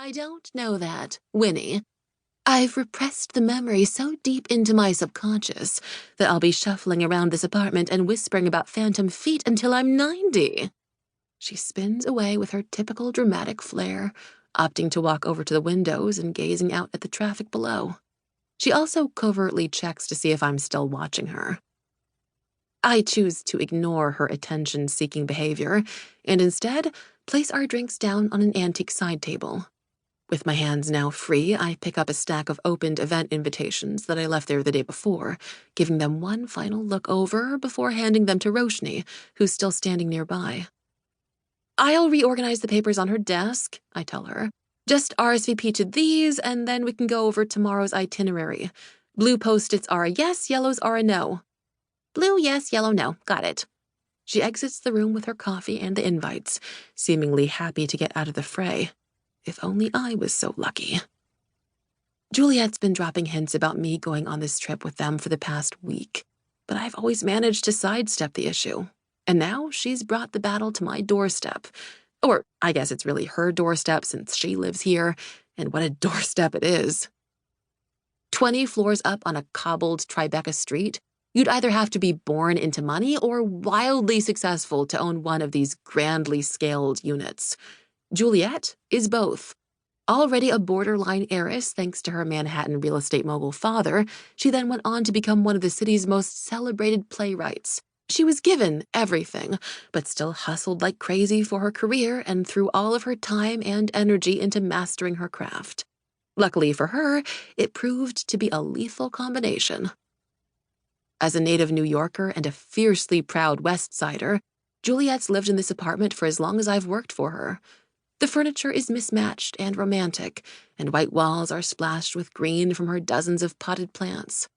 I don't know that, Winnie. I've repressed the memory so deep into my subconscious that I'll be shuffling around this apartment and whispering about phantom feet until I'm 90. She spins away with her typical dramatic flair, opting to walk over to the windows and gazing out at the traffic below. She also covertly checks to see if I'm still watching her. I choose to ignore her attention-seeking behavior and instead place our drinks down on an antique side table. With my hands now free, I pick up a stack of opened event invitations that I left there the day before, giving them one final look over before handing them to Roshni, who's still standing nearby. I'll reorganize the papers on her desk, I tell her. Just RSVP to these, and then we can go over tomorrow's itinerary. Blue Post-its are a yes, yellows are a no. Blue, yes, yellow, no. Got it. She exits the room with her coffee and the invites, seemingly happy to get out of the fray. If only I was so lucky. Juliette's been dropping hints about me going on this trip with them for the past week, but I've always managed to sidestep the issue. And now she's brought the battle to my doorstep. Or I guess it's really her doorstep since she lives here, and what a doorstep it is. 20 floors up on a cobbled Tribeca street, you'd either have to be born into money or wildly successful to own one of these grandly scaled units. Juliette is both. Already a borderline heiress thanks to her Manhattan real estate mogul father, she then went on to become one of the city's most celebrated playwrights. She was given everything, but still hustled like crazy for her career and threw all of her time and energy into mastering her craft. Luckily for her, it proved to be a lethal combination. As a native New Yorker and a fiercely proud West Sider, Juliette's lived in this apartment for as long as I've worked for her. The furniture is mismatched and romantic, and white walls are splashed with green from her dozens of potted plants.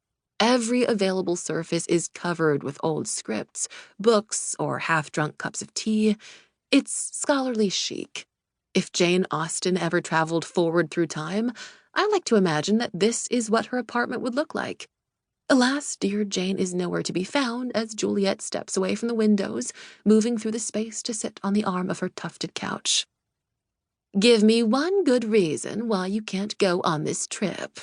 Every available surface is covered with old scripts, books, or half-drunk cups of tea. It's scholarly chic. If Jane Austen ever traveled forward through time, I like to imagine that this is what her apartment would look like. Alas, dear Jane is nowhere to be found as Juliette steps away from the windows, moving through the space to sit on the arm of her tufted couch. Give me one good reason why you can't go on this trip.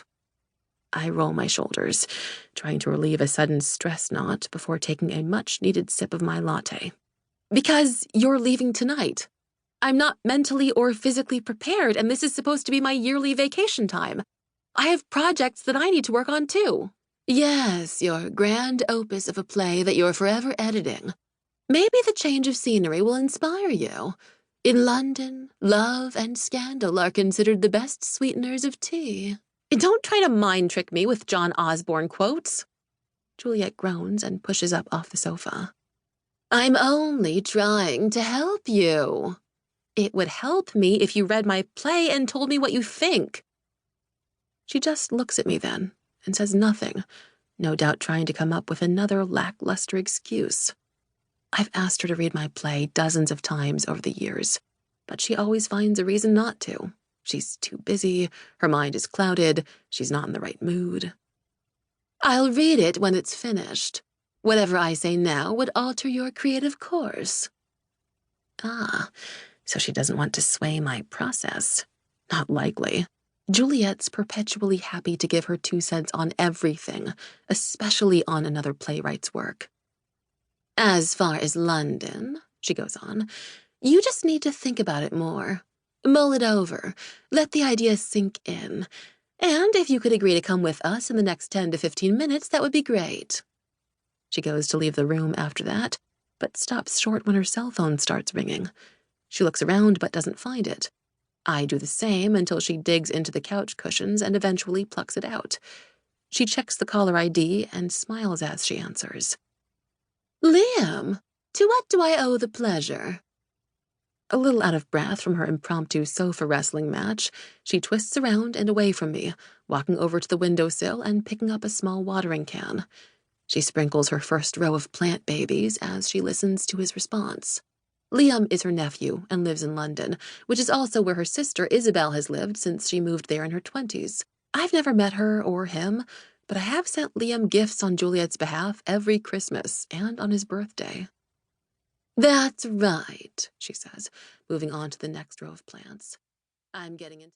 I roll my shoulders, trying to relieve a sudden stress knot before taking a much-needed sip of my latte. Because you're leaving tonight. I'm not mentally or physically prepared, and this is supposed to be my yearly vacation time. I have projects that I need to work on, too. Yes, your grand opus of a play that you're forever editing. Maybe the change of scenery will inspire you. In London, love and scandal are considered the best sweeteners of tea. Don't try to mind trick me with John Osborne quotes. Juliette groans and pushes up off the sofa. I'm only trying to help you. It would help me if you read my play and told me what you think. She just looks at me then and says nothing, no doubt trying to come up with another lackluster excuse. I've asked her to read my play dozens of times over the years, but she always finds a reason not to. She's too busy, her mind is clouded, she's not in the right mood. I'll read it when it's finished. Whatever I say now would alter your creative course. Ah, so she doesn't want to sway my process. Not likely. Juliette's perpetually happy to give her 2 cents on everything, especially on another playwright's work. As far as London, she goes on, you just need to think about it more. Mull it over. Let the idea sink in. And if you could agree to come with us in the next 10 to 15 minutes, that would be great. She goes to leave the room after that, but stops short when her cell phone starts ringing. She looks around but doesn't find it. I do the same until she digs into the couch cushions and eventually plucks it out. She checks the caller ID and smiles as she answers. Liam, to what do I owe the pleasure? A little out of breath from her impromptu sofa wrestling match, she twists around and away from me, walking over to the windowsill and picking up a small watering can. She sprinkles her first row of plant babies as she listens to his response. Liam is her nephew and lives in London, which is also where her sister Isabel has lived since she moved there in her 20s. I've never met her or him, but I have sent Liam gifts on Juliette's behalf every Christmas and on his birthday. That's right, she says, moving on to the next row of plants. I'm getting into